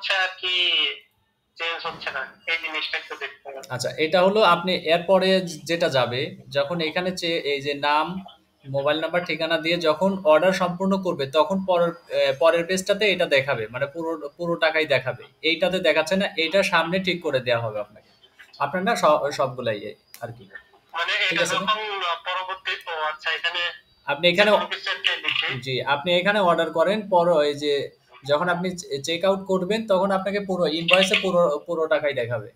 হচ্ছে আর কি চেঞ্জ হচ্ছে না, এই জিনিসটা একটু দেখতে হবে। আচ্ছা, এটা হলো আপনি এরপরে যেটা যাবে, যখন এখানে এই যে নাম, মোবাইল নাম্বার, ঠিকানা দিয়ে যখন অর্ডার সম্পূর্ণ করবে, তখন পরের পেজটাতে এটা দেখাবে, মানে পুরো পুরো টাকাই দেখাবে। এইটাতে দেখাচ্ছে না, এইটা সামনে ঠিক করে দেওয়া হবে আপনাকে। আপনার না সবগুলাই আর কি। মানে ঠিক এটা আছে ভাই? যখন পরবর্তী, ও আচ্ছা, এখানে আপনি যে এখানে, কোনো কিছু একটা লিখি। জি, আপনি এখানে অর্ডার করেন, পর এই যে যখন আপনি চেক আউট করবেন, তখন আপনাকে পুরো ইনভয়েসে পুরো পুরো টাকাই দেখাবে।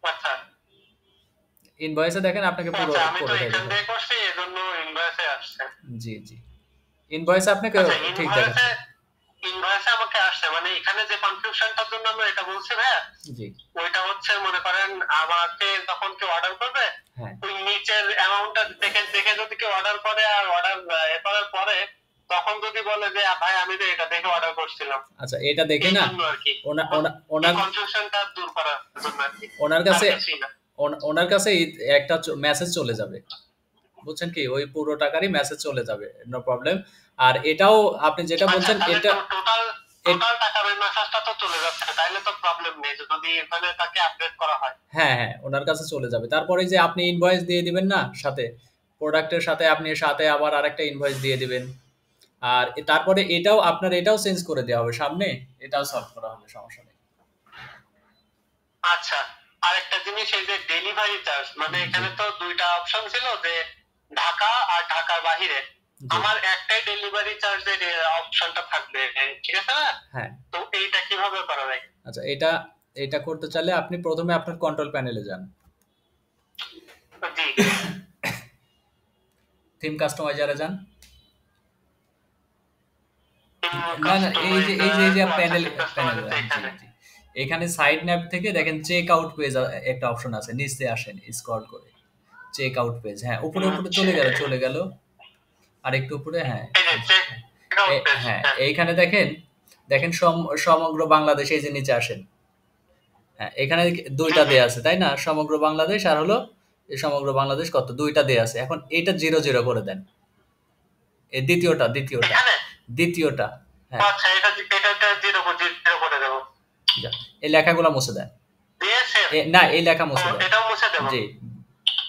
আচ্ছা ইনভয়েসে দেখেন আপনাকে পুরো আচ্ছা, আমি তো পুরোটাই এখান দেখাবে। থেকে করছি, এই জন্য ইনভয়েসে আসছে। জি, জি। ইনভয়েসে আপনাকে আচ্ছা, ঠিক ইনভয়েসে দেখাচ্ছে। ইনভয়েসে আমাকে আসছে, মানে এখানে যে কনফিউশনটার জন্য আমরা এটা বলছি ভাইয়া, জি। ওইটা হচ্ছে মনে করেন আমাকে যখন কেউ অর্ডার করবে, হ্যাঁ। ওই নিচের অ্যামাউন্টটা দেখে দেখে যদি কেউ অর্ডার করে, আর অর্ডার এ করার পরে তখন যদি বলে যে ভাই আমি তো এটা দেখে অর্ডার করছিলাম, আচ্ছা, এটা দেখে এই না, জন্য আর কি, ওনা- ওনা- এই ওনার কনফিউশনটা দূর করার জন্য আর কি। ওনার আর কাছে কিছুই না। ওনার কাছে একটা মেসেজ চলে যাবে, বুঝছেন কি, ওই পুরো টাকারই মেসেজ চলে যাবে, নো প্রবলেম। আর এটাও আপনি যেটা আচ্ছা, বলছেন, তাহলে এটা টোটাল এ- টোটাল টাকার ওই মেসেজটা তো চলে যাচ্ছে, তাইলে তো প্রবলেম নেই যদি এখানে তাকে আপডেট করা হয়। হ্যাঁ, হ্যাঁ, ওনার কাছে চলে যাবে। তারপরে যে আপনি ইনভয়েস দিয়ে দিবেন না সাথে, প্রোডাক্টের সাথে আপনি সাথে আবার আরেকটা ইনভয়েস দিয়ে দিবেন। আর তারপরে এটাও আপনার, এটাও চেঞ্জ করে দেওয়া হবে সামনে, এটাও সলভ করা হবে, সমস্যা নেই। আচ্ছা, আরেকটা জিনিস, এই যে ডেলিভারি চার্জ, মানে জি, এখানে তো দুইটা অপশন ছিল, যে ঢাকা আর ঢাকার বাহিরে। জি। আমার একটাই ডেলিভারি চার্জের অপশনটা থাকবে, ঠিক আছে না? হ্যাঁ। তো এইটা কিভাবে করা যায়? আচ্ছা, এটা এটা করতে চাইলে আপনি প্রথমে আপনার কন্ট্রোল প্যানেলে যান। জি। থিম কাস্টমাইজারে যান। না, না, এই যে আচ্ছা, প্যানেল, ঠিক আছে, প্যানেল, আমাদের তো জি, এখানে। জি। এখানে সাইড ন্যাপ থেকে দেখেন চেক আউট পেজ একটা অপশন আছে, নিচে আসেন স্ক্রল করে। চেক আউট পেজ, হ্যাঁ, উপরে উপরে চলে গেল, চলে গেল। আর একটু উপরে, হ্যাঁ, এই যে এই যে, চেক হ্যাঁ। আউট পেজ, হ্যাঁ, হ্যাঁ। এইখানে দেখেন, দেখেন সমগ্র বাংলাদেশ, এই যে নিচে আসেন। হ্যাঁ, এখানে জি দুইটা জি। দেয়া আছে, তাই না? সমগ্র বাংলাদেশ আর হলো এই সমগ্র বাংলাদেশ কত, দুইটা দেয়া আছে। এখন এটা 0 0 করে দেন। এই দ্বিতীয়টা, দ্বিতীয়টা, এখানে দ্বিতীয়টা। হ্যাঁ, আচ্ছা, এটা জিরো জিরো করে দেবো, যা, এই লেখাগুলো মুছে দেন। দিয়ে সেভ। না, এই লেখা ও, মুছে দেন। এটাও মুছে দেবো? জি।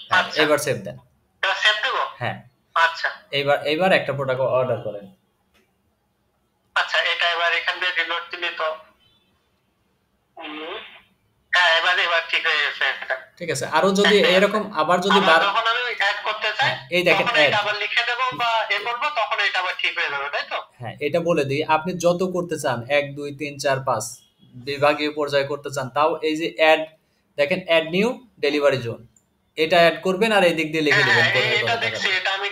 হ্যাঁ, আচ্ছা, এবার সেভ দেন। এটা সেভ দেবো? হ্যাঁ, আচ্ছা এইবার একটা প্রোডাক্ট অর্ডার করেন। আচ্ছা, এটা এবার এখান দিয়ে রিলোড দিলে তো, হুম, হ্যাঁ, এবার এবার ঠিক হয়ে গেছে এটা। ঠিক আছে, আরো যদি একটাই আছে। এরকম আবার যদি আবার যখন আমি অ্যাড করতে চাই, হ্যাঁ, এই দেখেন তখন অ্যাড। এটা আবার লিখে দেবো বা করবো, তখন এটা আবার ঠিক হয়ে যাবে, তাই তো? হ্যাঁ, এটা বলে দিই, আপনি যত করতে চান, 1 2 3 4 5 বিভাগীয় পর্যায়ে করতে চান, তাও এই যে অ্যাড, দেখেন অ্যাড নিউ ডেলিভারি জোন, এটা অ্যাড করবেন আর এই দিক দিয়ে লিখে হ্যাঁ দিবেন হ্যাঁ, কোথায় এটা কোথায় দেখছি, দেখাবেন। এটা আমি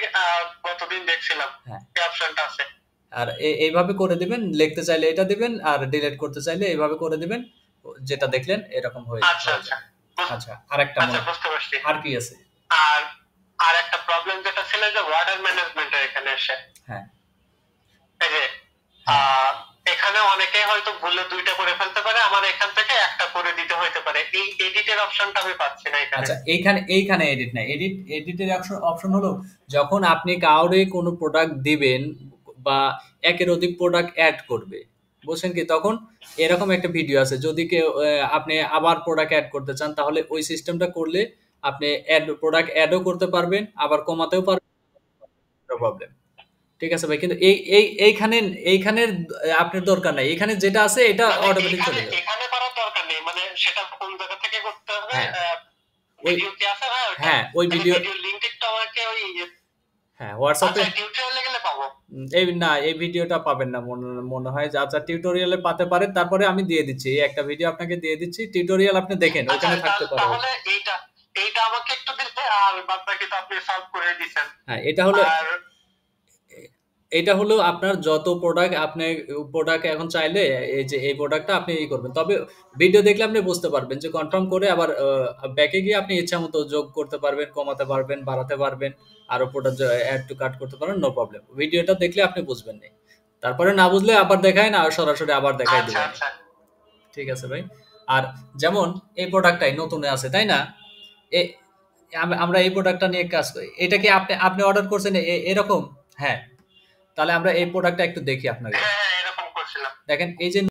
গতদিন দেখছিলাম, হ্যাঁ, এই অপশনটা আছে। আর এইভাবে করে দিবেন, লিখতে চাইলে এটা দিবেন, আর ডিলিট করতে চাইলে এইভাবে করে দিবেন। যেটা দেখলেন এরকম হয়ে আচ্ছা হয়ে আচ্ছা, যায়। আচ্ছা, আরেকটা আচ্ছা, মনে, বুঝতে পারছি। আর কি আছে? আর আর একটা প্রবলেম যেটা ছিল, যে ওয়ার্ডার ম্যানেজমেন্টের এখানে এসে, হ্যাঁ, এই যে হ্যাঁ। এখানে অনেকে হয়তো ভুলে দুইটা করে ফেলতে পারে, আমার এখান থেকে একটা করে দিতে হইতে পারে, এই এডিটের অপশনটা আমি পাচ্ছি না এখানে। আচ্ছা, এইখানে এডিট নাই, এডিটের অপশন অপশন হলো যখন আপনি কাউরে কোনো প্রোডাক্ট দিবেন বা একের অধিক প্রোডাক্ট অ্যাড করবে, বুঝছেন কি, তখন এরকম একটা ভিডিও আছে, যদি কেউ আপনি আবার প্রোডাক্ট অ্যাড করতে চান, তাহলে ওই সিস্টেমটা করলে আপনি প্রোডাক্ট অ্যাডও করতে পারবেন, আবার কমাতেও পারবেন, প্রবলেম। ঠিক আছে ভাই, কিন্তু এইখানে এইখানের আপনার দরকার নাই, এখানে যেটা আছে এটা মানে অটোমেটিক এখানে চলে যাবে। এখানে করার দরকার নেই, মানে সেটা কোন জায়গা থেকে করতে হবে? হ্যাঁ, ওই, ভিডিও কি আছে ভাই ওটা? হ্যাঁ, ওই তাহলে ভিডিও, ভিডিও লিংক একটু আমাকে ওই, হ্যাঁ, হোয়াটসঅ্যাপে। আচ্ছা, টিউটোরিয়ালে গেলে পাবো? এই না, এই ভিডিওটা পাবেন না মনে মনে হয়, যে আচ্ছা টিউটোরিয়ালে পাতে পারেন, তারপরে আমি দিয়ে দিচ্ছি, এই একটা ভিডিও আপনাকে দিয়ে দিচ্ছি, টিউটোরিয়াল আপনি দেখেন, আচ্ছা, ওইখানে থাকতে পারে হয়তো। তাহলে এইটা এইটা আমাকে একটু দিলে, আর বাদ বাকি তো আপনি সলভ করে দিচ্ছেন। হ্যাঁ, এটা হলো, আর এটা হলো আপনার যত প্রোডাক্ট, আপনি প্রোডাক্ট এখন চাইলে এই যে এই প্রোডাক্টটা আপনি এই করবেন, তবে ভিডিও দেখলে আপনি বুঝতে পারবেন, যে কনফার্ম করে আবার ব্যাকে গিয়ে আপনি ইচ্ছা মতো যোগ করতে পারবেন, কমাতে পারবেন, বাড়াতে পারবেন, আরো প্রোডাক্ট অ্যাড টু কাট করতে পারবেন, নো প্রবলেম। ভিডিওটা দেখলে আপনি বুঝবেন না, তারপরে না বুঝলে আবার দেখায় না, সরাসরি আবার দেখাই আচ্ছা দিবেন। আচ্ছা, ঠিক আছে ভাই। আর যেমন এই প্রোডাক্টটাই নতুন আছে, তাই না? এ আমরা এই প্রোডাক্টটা নিয়ে কাজ করি, এটা কি আপনি আপনি অর্ডার করছেন এরকম? হ্যাঁ, তাহলে আমরা এই প্রোডাক্টটা একটু দেখি আপনাকে। হ্যাঁ হ্যাঁ, এরকম করছিলাম। না। দেখেন এই যে